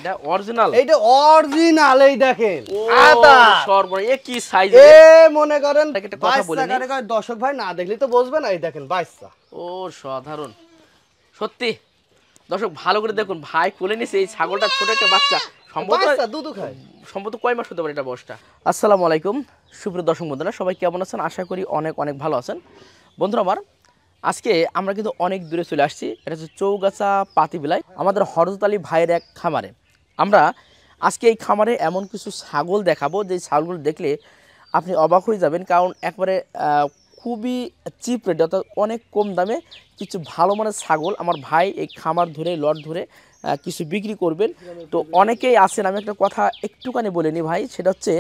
এটা অরিজিনাল, এইটা অরিজিনাল। এই দেখেন ও আদা সর্বনাশ, এ কি সাইজ! এ মনে করেন একটা কথা বলে নি, দর্শক ভাই না দেখলে তো বুঝবে না। এই দেখেন বাচ্চা, ও সাধারণ সত্যি। দর্শক ভালো করে দেখুন, ভাই কোলে নিছে এই ছাগলটা, ছোট একটা বাচ্চা, সম্ভবত দুধ খায়। সম্ভবত কয় মাস হতে পারে এটা বয়সটা। আসসালামু আলাইকুম সুপ্রিয় দর্শক বন্ধুরা, সবাই কেমন আছেন? আশা করি অনেক অনেক ভালো আছেন। বন্ধুরা আমার, আজকে আমরা কিন্তু অনেক দূরে চলে আসছি। এটা হচ্ছে চৌগাছা পাতিবিলায় আমাদের হরজত আলী ভাইয়ের এক খামারে। আমরা আজকে এই খামারে এমন কিছু ছাগল দেখাবো যে ছাগলগুলো দেখলে আপনি অবাক হয়ে যাবেন, কারণ একবারে খুবই চিপ রেট, অর্থাৎ অনেক কম দামে কিছু ভালো মানের ছাগল আমার ভাই এই খামার ধরে লট ধরে কিছু বিক্রি করবেন। তো অনেকেই আছেন, আমি একটা কথা একটুখানি বলে নিই ভাই, সেটা হচ্ছে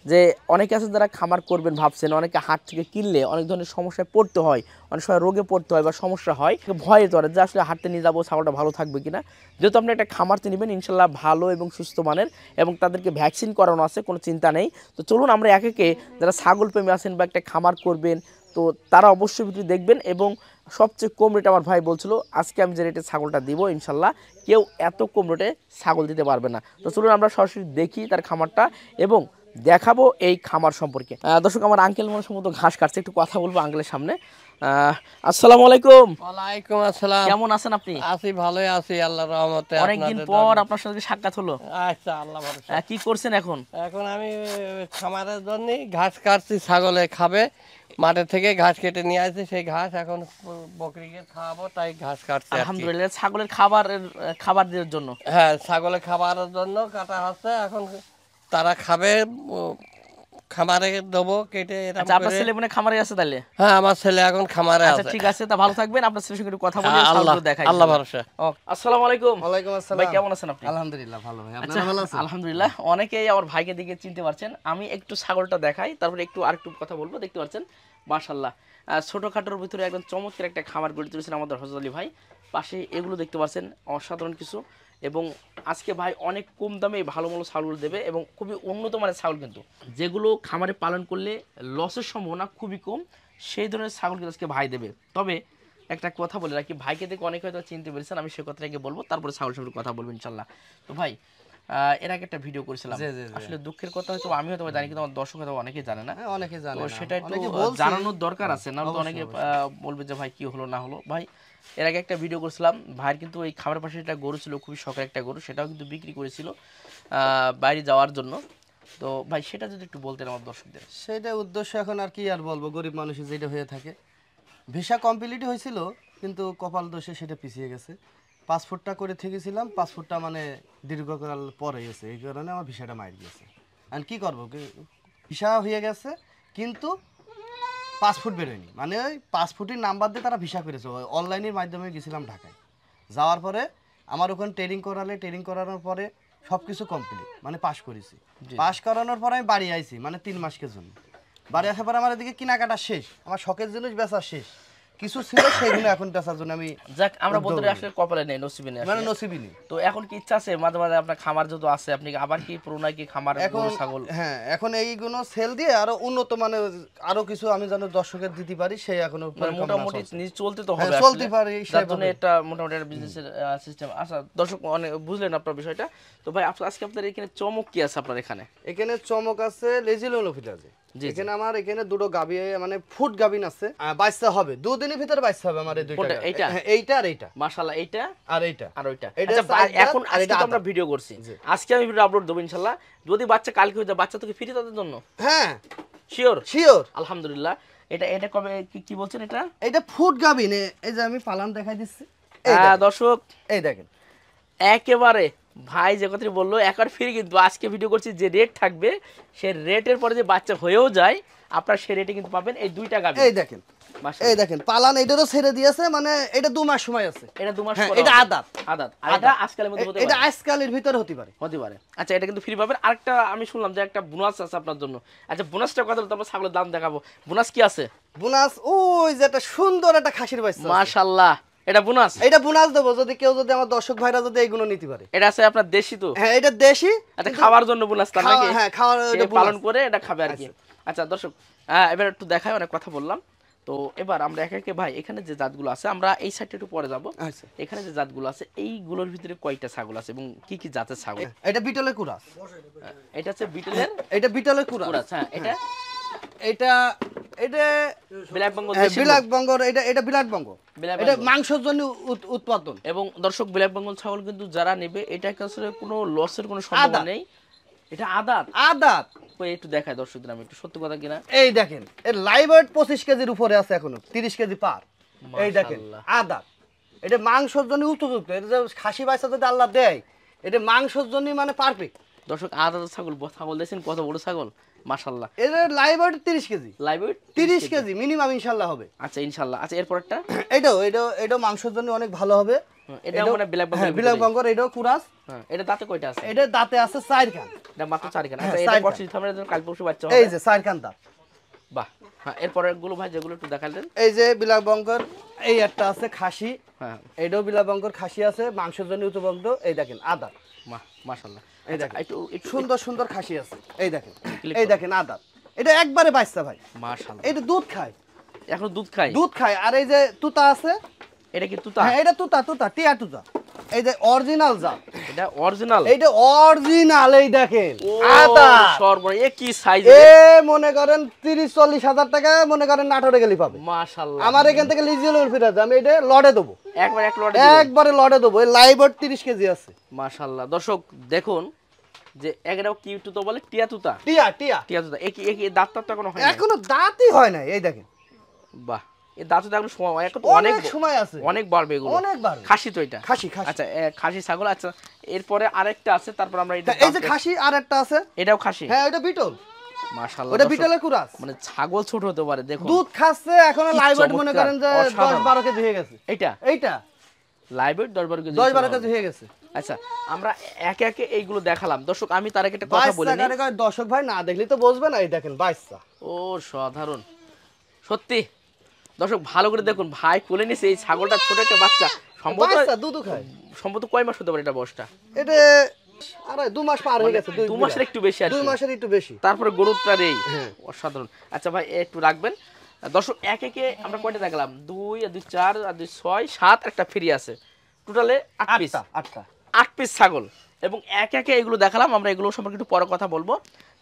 যে অনেকে আছেন যারা খামার করবেন ভাবছেন, অনেকে হাট থেকে কিনলে অনেক ধরনের সমস্যায় পড়তে হয়, অনেক সময় রোগে পড়তে হয় বা সমস্যা হয়, ভয়ে ধরে যে আসলে হাটতে নিয়ে যাবো ছাগলটা ভালো থাকবে কিনা। যেহেতু আপনি একটা খামারতে নেবেন ইনশাল্লাহ ভালো এবং সুস্থ মানের, এবং তাদেরকে ভ্যাকসিন করানো আছে, কোনো চিন্তা নেই। তো চলুন আমরা একে যারা ছাগল প্রেমী আছেন বা একটা খামার করবেন, তো তারা অবশ্যই ভিডিও দেখবেন। এবং সবচেয়ে কম রেটে আমার ভাই বলছিল আজকে আমি যে রেটে ছাগলটা দিব ইনশাল্লাহ কেউ এত কম রেটে ছাগল দিতে পারবে না। তো চলুন আমরা সরাসরি দেখি তার খামারটা এবং দেখাবো এই খামার সম্পর্কে। দর্শক আমার আঙ্কেল মনে সম্ভবত ঘাস কাটছে, একটু কথা বলবো আঙ্কেলের সামনে। আসসালামু আলাইকুম। ওয়ালাইকুম আসসালাম। কেমন আছেন আপনি? আছি, ভালোই আছি আল্লাহর রহমতে। অনেকদিন পর আপনার সাথে সাক্ষাৎ হলো। আচ্ছা, আল্লাহ ভরসা। কি করছেন এখন? এখন আমি খামারের জন্য ঘাস কাটছি, ছাগলে খাবে, মাঠে থেকে ঘাস কেটে নিয়ে আসছি, সেই ঘাস এখন বকরিকে খাওয়াবো, তাই ঘাস কাটছি। আলহামদুলিল্লাহ, ছাগলের খাবার দেওয়ার জন্য। হ্যাঁ, ছাগলে খাবারের জন্য কাটা হচ্ছে, এখন তারা খাবে, খামারে দেবো কেটে। আচ্ছা, আপনার ছেলে মনে খামারে আছে তাহলে? হ্যাঁ, আমার ছেলে এখন খামারে আছে। ঠিক আছে, তা ভালো থাকবেন, আপনার ছেলের সঙ্গে একটু কথা বলি, আল্লাহ দেখাই। আল্লাহ ভরসা। আসসালামু আলাইকুম। ওয়ালাইকুম আসসালাম। ভাই কেমন আছেন আপনি? আলহামদুলিল্লাহ ভালো ভাই, আচ্ছা, আপনারা ভালো আছেন? আলহামদুলিল্লাহ। অনেকেই আমার ভাইকে দিকে চিনতে পারছেন, আমি একটু ছাগলটা দেখাই, তারপরে আরেকটু কথা বলবো। দেখতে পাচ্ছেন মাশাআল্লাহ ছোটখাটোর ভিতরে একদম চমৎকার একটা খামার গড়ে তুলেছেন আমাদের হযরত আলী ভাই। পাশে এগুলো দেখতে পাচ্ছেন অসাধারণ কিছু, এবং আজকে ভাই অনেক কম দামে ভালো ভালো ছাগল দেবে এবং খুবই উন্নত মানের ছাগল, কিন্তু যেগুলো খামারে পালন করলে লসের সম্ভাবনা খুবই কম, সেই ধরনের ছাগল কিন্তু আজকে ভাই দেবে। তবে একটা কথা বলে রাখি, ভাইকে দেখে অনেকে হয়তো চিনতে পেরেছেন, আমি সে কথাটাকে বলবো, তারপরে ছাগল সম্পর্কে কথা বলবো ইনশাল্লাহ। তো ভাই এর আগে একটা ভিডিও করেছিলাম, আসলে দুঃখের কথা হয়তো আমি হয়তো জানি, কিন্তু আমার দর্শক হয়তো অনেকেই জানে না। অনেকে জানে তো না, সেটা একটু অনেকে বলছে, জানানোর দরকার আছে, না তো অনেকে বলবে যে ভাই কি হলো না হলো। ভাই এর আগে একটা ভিডিও করেছিলাম, ভাইয়ের কিন্তু এই খামারের পাশে একটা গরু ছিল, খুবই শখের একটা গরু, সেটাও কিন্তু বিক্রি করেছিল বাইরে যাওয়ার জন্য। তো ভাই সেটা যদি একটু বলতেন আমার দর্শকদের। সেটা উদ্দেশ্য এখন আর কি আর বলবো, গরিব মানুষের যেটা হয়ে থাকে। ভিসা কমপ্লিট হয়েছিল, কিন্তু কপাল দোষে সেটা পিছিয়ে গেছে। পাসপোর্টটা করে থেকেছিলাম, পাসপোর্টটা মানে দীর্ঘকাল পরে গেছে, এই কারণে আমার ভিসাটা মার গেছে। আর কি করবো, ভিসা হয়ে গেছে কিন্তু পাসপোর্ট বেরোয়নি, মানে ওই পাসপোর্টের নাম্বার দিয়ে তারা ভিসা করেছে। অনলাইনের মাধ্যমে গেছিলাম ঢাকায়, যাওয়ার পরে আমার ওখানে ট্রেনিং করানোর পরে সব কিছু কমপ্লিট, মানে পাস করেছি। পাস করানোর পরে আমি বাড়ি আইছি, মানে 3 মাসের জন্য। বাড়ি আসার পরে আমার এদিকে কেনাকাটা শেষ, আমার শখের জিনিস বেচা শেষ, কিছু ছিল সেগুলো এখন বেচার জন্য আমি যাক, আমরা বলতে আসলে কপালে নেই, নসিবে নেই, মানে নসিবই নেই। তো এখন কি ইচ্ছা আছে মাঝে মাঝে আপনার খামার যত আছে, আপনি আবার কি পুরোনায় কি খামার গরু ছাগল? হ্যাঁ, এখন এইগুলো সেল দিয়ে আরো উন্নত মানে আরো কিছু আমি যেন দর্শকের দিতে পারি, সেই এখনো মোটামুটি নিজ চলতে তো হবে, চলতে পারি, তার জন্য এটা মোটামুটি একটা বিজনেসের সিস্টেম। আচ্ছা দর্শক অনেক বুঝলেন আপনার বিষয়টা। তো ভাই আজকে আপনার এখানে চমক কি আছে? আপনার এখানে চমক আছে লেজিলোনো ফিটাজে। এখানে আমার এখানে দুটো গাবি, মানে ফুট গাবিন আছে, বাচ্চা হবে 2 দিনের ভিতরে, বাচ্চা হবে আমার এই দুইটা। এইটা আর এইটা, মাশাআল্লাহ, এইটা আর এইটা আর ওইটা। আচ্ছা এখন আজকে তো আমরা ভিডিও করছি, আজকে আমি ভিডিও আপলোড দেব ইনশাআল্লাহ। যদি বাচ্চা কালকে হয়ে যায়, বাচ্চা তো কি ফ্রি তাদের জন্য? হ্যাঁ শিওর শিওর, আলহামদুলিল্লাহ। এটা কবে কি বলছেন? এটা ফুট গাবিন, এই যে আমি পালান দেখাই দিচ্ছি। দর্শক এই দেখেন, একেবারে ভাই যে কথাটি বললো একবার ফ্রি, কিন্তু আজকে ভিডিও করছি যে রেট থাকবে, সে রেটের পরে যে বাচ্চা হয়েও যায় আপনার সে রেটে কিন্তু পাবেন এই দুইটা গাবি। এই দেখেন, এই দেখেন পালান, এটারও ছেড়ে দিয়েছে, মানে এটা 2 মাস সময় আছে। এটা 2 মাস, এটা আদাত আর এটা আজকালের মধ্যে হতে পারে, এটা আজকালের ভিতরে হতে পারে। আচ্ছা, এটা কিন্তু ফ্রি পাবেন। আরেকটা আমি শুনলাম যে একটা বোনাস আছে আপনার জন্য। আচ্ছা বোনাসটা কথা বলতে, আমরা ছাগলের দাম দেখাবো, বোনাস কি আছে? বোনাস ওই যে একটা সুন্দর একটা খাসির বাচ্চা, মাশাআল্লাহ, এটা বোনাস। এটা বোনাস দেবো যদি কেউ, যদি আমার দর্শক ভাইরা যদি এইগুলো নিতে পারে। এটা আছে আপনার দেশি তো? হ্যাঁ এটা দেশি। আচ্ছা, খাওয়ার জন্য বোনাস তার নাকি? হ্যাঁ, খাওয়ার, এটা পালন করে এটা খাবে আর কি। আচ্ছা দর্শক, এবার একটু দেখাই, অনেক কথা বললাম। তো এবার আমরা একে একে ভাই এখানে যে জাতগুলো আছে আমরা এই সাইডটা একটু পরে যাব। আচ্ছা, এখানে যে জাতগুলো আছে এইগুলোর ভিতরে কয়টা ছাগল আছে এবং কি কি জাতের ছাগল? এটা বিটলের কুরাস, এটা হচ্ছে বিটলের এটা বিটলের কুরাস, কুরাস। হ্যাঁ, এটা এটা এটা ব্ল্যাক বেঙ্গল বিলাট বঙ্গর, এটা বিলাট বঙ্গ, বিলাট এটা বেঙ্গল। মাংসের জন্য উৎপাদন। এবং দর্শক ব্ল্যাক বেঙ্গল ছাগল কিন্তু যারা নেবে এটা আসলে কোনো লসের কোনো সম্ভাবনা আদাত। নেই। এটা আদাত। আদাত ওই একটু দেখায় দর্শকদের আমি একটু সত্য কথা কিনা। এই দেখেন এর লাইভ ওয়েট 25 কেজির উপরে আছে, এখনো 30 কেজি পার। এই দেখেন মাশাআল্লাহ। আদাত, এটা মাংসের জন্য উপযুক্ত। এটা যে খাসি বাইসা যদি আল্লাহ দেয়, এটা মাংসের জন্য মানে পারফেক্ট। দর্শক আদাত ছাগল ছাগল দেখছেন কত বড় ছাগল, মাশাআল্লাহ। এর live weight 30 KG, live weight 30 KG minimum ইনশাআল্লাহ হবে। আচ্ছা ইনশাআল্লাহ। আচ্ছা এরপরটা এটাও মাংসের জন্য অনেক ভালো হবে। এটা মানে ব্ল্যাক বেঙ্গল। বিলাট বঙ্গর, এটাও কুরাস। হ্যাঁ, এটা দাঁতে কয়টা আছে? এটা দাঁতে আছে 4 কান। এটা মাত্র 4 খান। আচ্ছা হ্যাঁ, এটা 4 বর্ষি থামলে কাল পরশু বাচ্চা এই হবে। যে 4 কান দাঁত। বাহ। হ্যাঁ, এরপরের গুলো ভাই যেগুলো একটু দেখালেন। এই যে বিলাট বঙ্গর এই একটা আছে খাসি, হ্যাঁ, এটাও বিলাট বঙ্গর খাসি আছে, মাংসের জন্য উপযুক্ত। এই দেখেন আদাত, মাশাআল্লাহ। এই আচ্ছা, দেখেন একটু সুন্দর সুন্দর খাসি আছে। এই দেখেন, Click এই করো। দেখেন আদাত, এটা একবারে বাচ্চা ভাই। মাশাআল্লাহ। এটা দুধ খায়, এখন দুধ খায়। দুধ খায়। আর এই যে তুতা আছে, এটা কি তুতা? হ্যাঁ এটা তুতা টিয়া তুতা। এই যে অরিজিনাল জাত, এটা অরিজিনাল। এইটা অরিজিনাল। এই দেখেন ও আদাত, সর্বনাশ, এ কি সাইজ! এ মনে করেন 30-40 হাজার টাকা মনে করেন নাটোরে গেলে পাবে। মাশাআল্লাহ। আমার এখান থেকে লিজিল ফিরে আমি এটা লড়ে দেবো, একবার এক লটে একবারে লড়ে দেবো। এই লাইভ ওয়েট 30 কেজি আছে। মাশাআল্লাহ। দর্শক দেখুন যে এটাও কি তুতা বলে? টিয়া তুতা। টিয়া টিয়া তুতা। এই দাঁত তো এখনো হয় না। এখনো দাঁতই হয় না। এই দেখেন বাহ, এই দাঁত তো এখনো সময় এখন অনেক সময় আছে, অনেক বাড়বে এগুলো। অনেক বাড়বে। খাসি তো এটা? খাসি। আচ্ছা খাসি ছাগল। আচ্ছা এরপরে আরেকটা আছে, তারপর আমরা এটা এই যে খাসি আর একটা আছে, এটাও খাসি। হ্যাঁ ওটা বিটল, মাশাআল্লাহ। ওটা দর্শক, বিটলের কুরাস। মানে ছাগল ছোট হতে পারে দেখুন। দুধ খাচ্ছে এখনো কি লাইভ ওয়েট মনে চমৎকার, করেন যে অসাধারণ। 10-12 কেজি হয়ে গেছে। এইটা এইটা লাইভ ওয়েট 10-12 কেজি। 10-12 কেজি হয়ে গেছে। আচ্ছা আমরা একে একে এইগুলো দেখালাম। দর্শক আমি তার আগে একটা কথা বলি। দর্শক ভাই না দেখলে তো বুঝবে না। এই দেখেন বাচ্চা, ও সাধারণ সত্যি। দর্শক ভালো করে দেখুন, ভাই কোলে নিছে এই ছাগলটা, ছোট একটা বাচ্চা। বাচ্চা দুধ খায়। সম্ভবত কয় মাস হতে পারে এটা বয়সটা? এটা আরে 2 মাস পার হয়ে গেছে। 2 মাসের একটু বেশি আর 2 কি। মাসের একটু বেশি। তারপরে গরুটা রে হ্যাঁ। অসাধারণ। আচ্ছা ভাই একটু রাখবেন। দর্শক এক একে আমরা কয়টা দেখলাম? 2 আর 2 4 আর 2 6 7, একটা ফ্রি আছে। টোটালে 8 পিস। 8 পিস ছাগল এবং এক একে এগুলো দেখালাম। আমরা এগুলো সম্পর্কে একটু পরে কথা বলবো।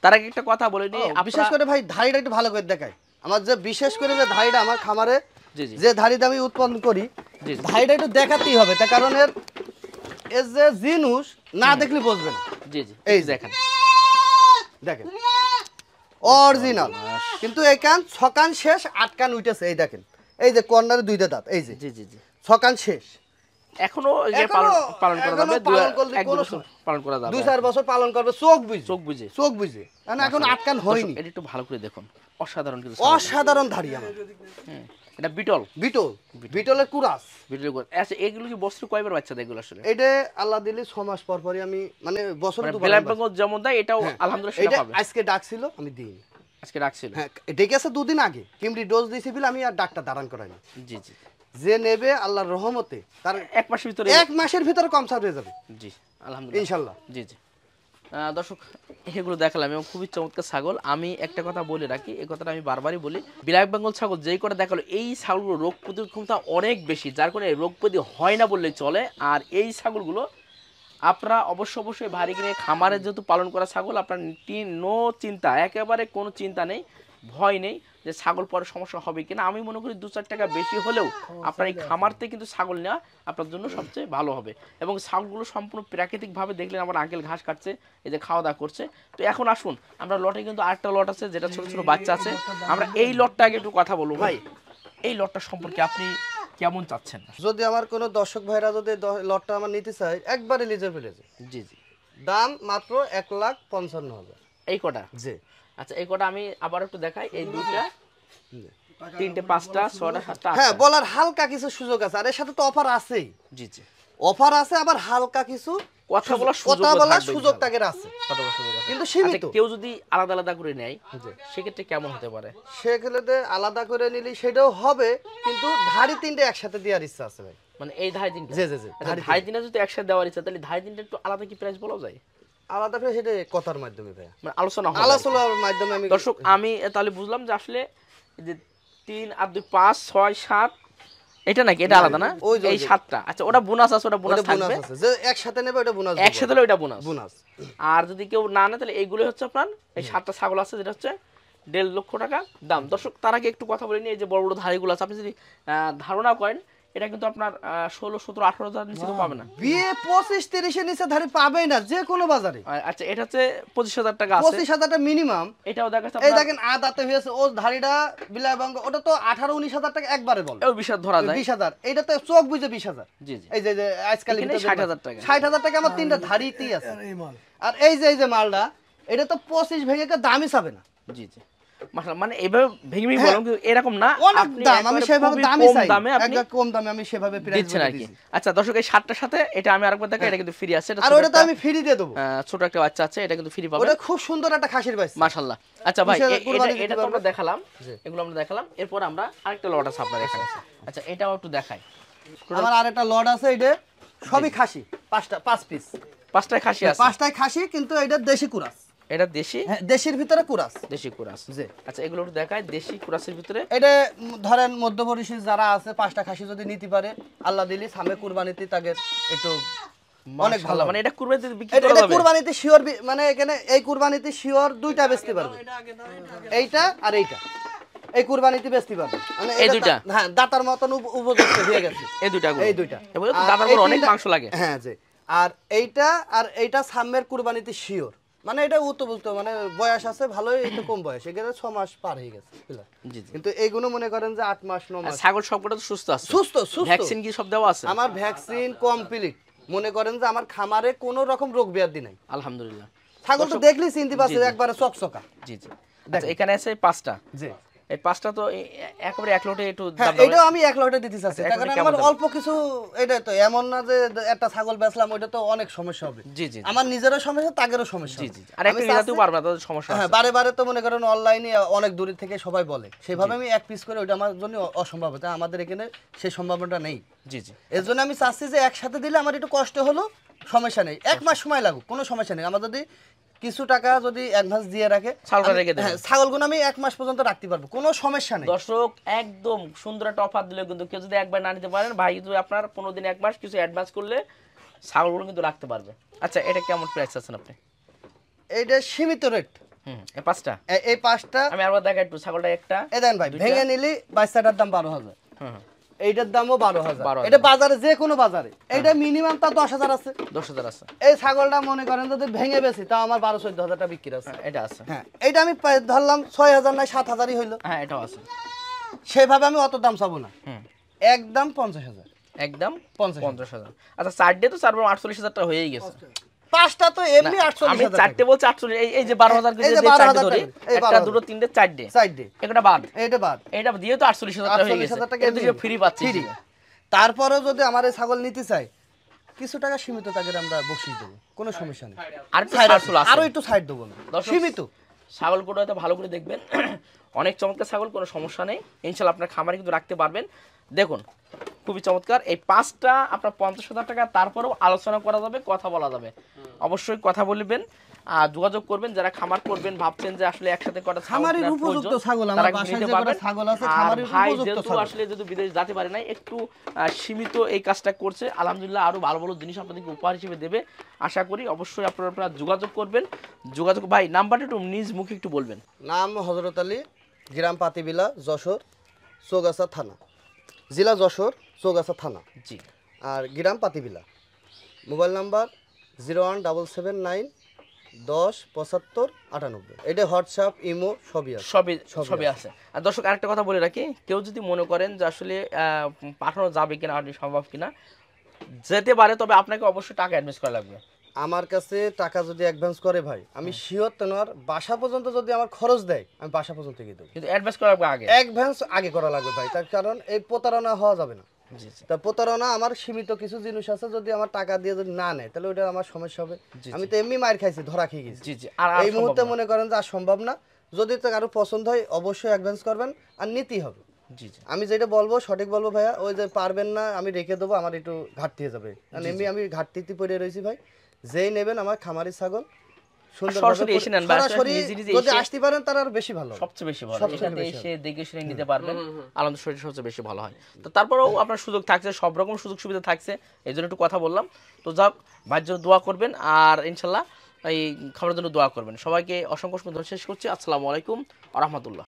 তার আগে একটা কথা বলে নি, বিশেষ করে ভাই ধাড়িটা একটু ভালো করে দেখাই। আমার যে বিশেষ করে যে ধাড়িটা আমার খামারে জি জি যে ধাড়িটা আমি উৎপন্ন করি, জি জি ধাড়িটা একটু দেখাতেই হবে। তার কারণ এর যে জিনিস না দেখলে বুঝবে না। জি জি এই এই দেখেন দেখেন অরিজিনাল, কিন্তু এই কান 6 কান শেষ, 8 কান উঠেছে। এই দেখেন এই যে কর্নারে 2টা দাঁত। এই যে জি জি জি 6 কান শেষ। এখনো যে পালন করা যাবে, পালন করলে এক কোনো বছর পালন করা যাবে। 2-4 বছর পালন করবে চোখ বুঝে। চোখ বুঝে। কারণ এখন 8 কান হয়নি। এটা একটু ভালো করে দেখুন, অসাধারণ কিছু। অসাধারণ ধাড়ি আমার। এটা বিটল। বিটলের কুরাস। বিটল গোল। আচ্ছা এগুলো কি বছর কয়বার বাচ্চা দেয় এগুলো আসলে? এটা আল্লাহ দিলে 6 মাস পর পরই আমি মানে বছর মানে দুবার ব্ল্যাক আমি বেঙ্গল যেমন দেয় এটাও আলহামদুলিল্লাহ সেটা এটা পাবে। আজকে ডাকছিল আমি দিইনি। আজকে রাখছিল। হ্যাঁ ডেকেছে 2 দিন আগে, কিমরি ডোজ দিয়েছি বলে আমি আর ডাক্তার দাঁড়ান করাইনি। জি জি যে নেবে আল্লাহর রহমতে তার 1 মাসের ভিতরে 1 মাসের ভিতরে কমসার হয়ে যাবে জি আলহামদুলিল্লাহ ইনশাআল্লাহ। জি জি দর্শক এগুলো দেখালাম এবং খুবই চমৎকার ছাগল। আমি একটা কথা বলে রাখি, এই কথাটা আমি বারবারই বলি, ব্ল্যাক বেঙ্গল ছাগল যেই করে দেখালো এই ছাগলগুলো রোগ প্রতিরোধ ক্ষমতা অনেক বেশি, যার কারণে রোগ প্রতি হয় না বললেই চলে। আর এই ছাগলগুলো আপনারা অবশ্যই ভারী কিনে খামারে যেহেতু পালন করা ছাগল, আপনার নো চিন্তা, একেবারে কোনো চিন্তা নেই, ভয় নেই যে ছাগল পরে সমস্যা হবে কিনা। আমি মনে করি 2-4 টাকা বেশি হলেও আপনার এই খামারতে কিন্তু ছাগল নেওয়া আপনার জন্য সবচেয়ে ভালো হবে। এবং ছাগলগুলো সম্পূর্ণ প্রাকৃতিকভাবে দেখলেন আমার আঙ্কেল ঘাস কাটছে, এই যে খাওয়া দাওয়া করছে। তো এখন আসুন আমরা লটে কিন্তু আরেকটা লট আছে যেটা ছোট ছোট বাচ্চা আছে, আমরা এই লটটা আগে একটু কথা বলবো। ভাই এই লটটা সম্পর্কে আপনি কেমন চাচ্ছেন? যদি আমার কোনো দর্শক ভাইরা যদি লটটা আমার নিতে চায় একবারে লিজে ফেলেছে, জি জি দাম মাত্র 1,55,000। এই কটা? জি আচ্ছা এই কটা আমি আবার একটু দেখাই, এই 2টা 3টে 5টা 6টা 7টা হ্যাঁ বলার হালকা কিছু সুযোগ আছে। আর এর সাথে তো অফার আছেই, জি জি অফার আছে, আবার হালকা কিছু কথা বলার সুযোগ তাদের আছে, কিন্তু সীমিত। কেউ যদি আলাদা আলাদা করে নেয় সেক্ষেত্রে কেমন হতে পারে? সেগুলোতে আলাদা করে নিলে সেটাও হবে, কিন্তু ধাড়ি 3টে একসাথে দেওয়ার ইচ্ছা আছে ভাই। মানে এই ধাই দিনটা, জি জি জি ধাই দিনটা যদি একসাথে দেওয়ার ইচ্ছা, তাহলে ধাই দিনটা একটু আলাদা কি প্রাইস বলা যায়? আলাদা করে সেটা কথার মাধ্যমে ভাই, মানে আলোচনা হবে। আলোচনার মাধ্যমে আমি দর্শক আমি তাহলে বুঝলাম যে আসলে যে 3 আর 2 5 6 7 এটা নাকি এটা আলাদা না ওই যে, এই 7টা আচ্ছা ওটা বোনাস আছে ওটা বোনাস ওটা বোনাস থাকবে আছে যে একসাথে নেবে ওটা বোনাস একসাথে হলে ওটা বোনাস বোনাস আর যদি কেউ না নেয় তাহলে এইগুলো হচ্ছে আপনার এই 7টা ছাগল আছে যেটা হচ্ছে 1.5 লক্ষ টাকা দাম দর্শক তার আগে একটু কথা বলে নিই এই যে বড় বড় ধাড়িগুলো আছে আপনি যদি ধারণা করেন এটা কিন্তু আপনার 16 17 18 হাজার নিচে পাবে না বিয়ে 25 30 এর নিচে ধারে পাবেই না যে কোনো বাজারে আচ্ছা এটা হচ্ছে 25,000 টাকা আছে 25,000 টাকা মিনিমাম এটাও দেখা যাচ্ছে এই আপনার দেখেন আদাতে হয়েছে ও ধাড়িটা বিলাইবঙ্গ ওটা তো 18 19,000 টাকা একবারে বলে এও বিশাল ধরা যায় 20,000 এটা তো চোখ বুঝে 20,000 জি জি এই যে আজকাল এখানে 60,000 টাকা 60,000 টাকা আমার তিনটা ধাড়িতেই আছে আর এই যে মালটা এটা তো 25 ভেঙে দামই চাবে না জি জি মাশাআল্লাহ মানে এইভাবে ভেঙে ভেঙে বললাম কিন্তু এরকম না অনেক আপনি দাম আমি একেবারে সেভাবে খুবই দামই কম চাই দামে আপনি একদম কম দামে আমি সেভাবে প্রাইস দিচ্ছেন আর কি আচ্ছা দর্শক এই 7টার সাথে এটা আমি আরেকবার দেখাই এটা কিন্তু ফ্রি আছে এটা আর ছোট ওটা তো একটা, আমি ফ্রি দিয়ে দেবো ছোট একটা বাচ্চা আছে এটা কিন্তু ফ্রি পাবেন ওটা খুব সুন্দর একটা খাসির বাচ্চা মাশাআল্লাহ আচ্ছা ভাই কিসের কুরবানি এটা দিতে তো আমরা পারবে? দেখালাম এগুলো আমরা দেখালাম এরপর আমরা আরেকটা লট আছে আপনার এখানে আচ্ছা এটাও একটু দেখাই আমার আরেকটা লট আছে এটা সবই খাসি পাঁচ পিস 5টায় খাসি আছে পাঁচটায় খাসি কিন্তু এটা দেশি কুরাস এটা দেশি হ্যাঁ দেশির ভিতরে কুরাস দেশি কুরাস জি। আচ্ছা এগুলো একটু দেখাই দেশি কুরাসের ভিতরে এটা ধরেন মধ্যবর্ষী যারা আছে পাঁচটা খাসি যদি নিতে পারে আল্লাহ দিলি সামনে কুরবানিতে তাকে একটু অনেক ভালো মানে এটা কুরবানিতে বিক্রি এটা করা এটা যাবে কুরবানিতে শিওর মানে এখানে এই কুরবানিতে শিওর দুইটা বেচতে পারবে এইটা আর এইটা এই কুরবানিতে বেচতে পারবে মানে এই এটা দুইটা? হ্যাঁ দাতার মতন উপযুক্ত হয়ে গেছে এই দুইটা এই দুইটা এগুলো তো আর দাদার এই বড় অনেক তিনটা- মাংস লাগে হ্যাঁ জি আর এইটা সামনের কুরবানিতে শিওর মানে এটা উপযুক্ত মানে বয়স আছে ভালোই একটু কম বয়স এখানে 6 মাস পার হয়ে গেছে বুঝলা? জি জি কিন্তু এইগুলো মনে করেন যে 8 মাস 9 আর মাস ছাগল সবকটা তো সুস্থ আছে সুস্থ সুস্থ ভ্যাকসিন কি সব দেওয়া আছে আমার ভ্যাকসিন কমপ্লিট মনে করেন যে আমার খামারে কোনো রকম রোগ ব্যাধি নাই আলহামদুলিল্লাহ ছাগল তো দেখলেই চিনতে পারছে একবারে চকচকা জি জি আচ্ছা এখানে আছে 5টা জি এই 5টা তো একেবারে এক লটে একটু হ্যাঁ দাম দাও এটাও আমি এক লটে দিতে চাচ্ছি এক তার লটে কারণ কেমন আমার দাম? অল্প কিছু এটা তো এমন না যে একটা ছাগল বেচলাম ওইটা তো অনেক সমস্যা হবে জি জি আমার নিজেরও সমস্যা তাদেরও সমস্যা জি হবে। জি আর একটা আমি নিরাতেও চাচ্ছি- পারবে না তাদের সমস্যা হ্যাঁ আছে বারে বারে তো মনে করেন অনলাইনে অনেক দূর থেকে সবাই বলে সেভাবে আমি এক পিস করে ওইটা আমার জন্য অসম্ভব তাই আমাদের এখানে সেই সম্ভাবনাটা নেই জি জি এর জন্য আমি চাচ্ছি যে একসাথে দিলে আমার একটু কষ্ট হলো সমস্যা নেই 1 মাস সময় লাগুক কোনো সমস্যা নেই আমার যদি কিছু টাকা যদি অ্যাডভান্স দিয়ে রাখে ছাগলটা আমি- রেখে দেবেন। হ্যাঁ ছাগলগুলো আমি 1 মাস পর্যন্ত রাখতে পারবো কোনো সমস্যা নেই দর্শক একদম সুন্দর একটা অফার দিলে কিন্তু কেউ যদি একবার না নিতে পারেন ভাই কিন্তু আপনার 15 দিন 1 মাস কিছু অ্যাডভান্স করলে ছাগলগুলো কিন্তু রাখতে পারবে আচ্ছা এটা কেমন প্রাইস আছেন আপনি এইটা সীমিত রেট এই 5টা এই পাঁচটা আমি আবার দেখাই একটু ছাগলটা একটা এ দেন ভাই দুইটা। ভেঙে নিলি বাচ্চাটার দাম 12,000 হুম এইটার দামও 12,000 12,000 এটা বাজারে যে কোনো বাজারে এটা মিনিমাম তা 10,000 আছে 10,000 আছে এই ছাগলটা মনে করেন যদি ভেঙে বেশি তা আমার 12-14,000 টাকা বিক্রি আছে হ্যাঁ, এটা আছে হ্যাঁ এইটা আমি ধরলাম 6,000 না 7,000ই হইলো হ্যাঁ এটাও আছে সেভাবে আমি অত দাম চাবো না হুম একদম 50,000 একদম 50,000 50,000 আচ্ছা 4 তো 48,000 টাকা হয়েই গেছে পাঁচটা তো এমনি না, 48,000 আমি 4টে বলছি 48 এই যে 12,000 এই যে করে 12,000 ধরি টাকা, এই একটা 12,000 দুটো তিনটে 4টে সাইডে একটা বাদ এইটা বাদ এটা দিয়ে তো 48,000 টাকা হয়ে গেছে 48,000 টাকা এদিকে ফ্রি পাচ্ছি ফ্রি তারপরেও যদি আমার এই ছাগল নিতে চাই কিছু টাকা সীমিত টাকা আমরা বকশিশ দেবো কোনো সমস্যা নেই আর একটু সাইড ছাড় আছে। আরো একটু সাইড দেবো না দর্শক, সীমিত ছাগলগুলো হয়তো ভালো করে দেখবেন অনেক চমৎকার ছাগল কোনো সমস্যা নেই ইনশাল্লাহ আপনার খামারে কিন্তু রাখতে পারবেন দেখুন খুবই চমৎকার এই 5টা আপনার 50,000 টাকা তারপরেও আলোচনা করা যাবে কথা বলা যাবে অবশ্যই কথা বলবেন আর যোগাযোগ করবেন যারা খামার করবেন ভাবছেন যে আসলে একসাথে কটা ছাগল খামারের নেওয়ার উপযুক্ত প্রয়োজন, ছাগল, আমার তারা কিন্তু বাসায় নিতে যে কটা পারবেন। ছাগল আছে, আর খামারের ভাই উপযুক্ত যেহেতু ছাগল। আসলে যদি বিদেশ যেতে পারে নাই একটু সীমিত এই কাজটা করছে আলহামদুলিল্লাহ আরো ভালো ভালো জিনিস আপনাদেরকে উপহার হিসেবে দেবে আশা করি অবশ্যই আপনারা যোগাযোগ করবেন যোগাযোগ ভাই নাম্বারটা একটু নিজ মুখে একটু বলবেন নাম হযরত আলী গ্রাম পাতিবিলা যশোর চৌগাছা থানা জেলা যশোর চৌগাছা থানা জি আর গ্রাম পাতিবিলা মোবাইল নাম্বার 01779107598 এটা হোয়াটসঅ্যাপ ইমো সবই আছে সবই সবই আছে আর দর্শক আরেকটা কথা বলে রাখি কেউ যদি মনে করেন যে আসলে পাঠানো যাবে কিনা আপনি সম্ভব কিনা যেতে পারে তবে আপনাকে অবশ্যই টাকা অ্যাডভান্স করা লাগবে আমার কাছে টাকা যদি অ্যাডভান্স করে ভাই আমি শিওর তেনার বাসা পর্যন্ত যদি আমার খরচ দেয় আমি বাসা পর্যন্ত গিয়ে দেবো কিন্তু অ্যাডভান্স করা লাগবে আগে অ্যাডভান্স আগে করা লাগবে ভাই তার কারণ এই প্রতারণা হওয়া যাবে না জি জি তা প্রতারণা আমার সীমিত কিছু জিনিস আছে যদি আমার টাকা দিয়ে যদি না নেয় তাহলে ওটা আমার সমস্যা হবে জি, আমি তো এমনি মার খাইছি ধরা খেয়ে গেছি জি জি আর এই মুহূর্তে মনে করেন যে আর সম্ভব না যদি তো কারো পছন্দ হয় অবশ্যই অ্যাডভান্স করবেন আর নিতেই হবে জি জি আমি যেটা বলবো সঠিক বলবো ভাইয়া ওই যে পারবেন না আমি রেখে দেবো আমার একটু ঘাটতি হয়ে যাবে কারণ এমনি আমি ঘাটতিতে পড়ে রয়েছি ভাই যেই নেবেন আমার খামারি ছাগল সরাসরি এসে নেন বা সরাসরি নিজে নিজে যদি এসে আসতে পারেন তার আর বেশি ভালো। সবচেয়ে বেশি ভালো, এখানে এসে দেখে শুনে নিতে পারবেন, আনন্দ শরীর সবচেয়ে বেশি ভালো হয়। তো তারপরেও আপনার সুযোগ থাকছে, সব রকম সুযোগ সুবিধা থাকছে, এই জন্য একটু কথা বললাম। তো যাক, ভাইয়ের জন্য দোয়া করবেন, আর ইনশাল্লাহ এই খাবারের জন্য দোয়া করবেন। সবাইকে অসংখ্য ধন্যবাদ শেষ করছি। আসসালামু আলাইকুম ওয়া রাহমাতুল্লাহ।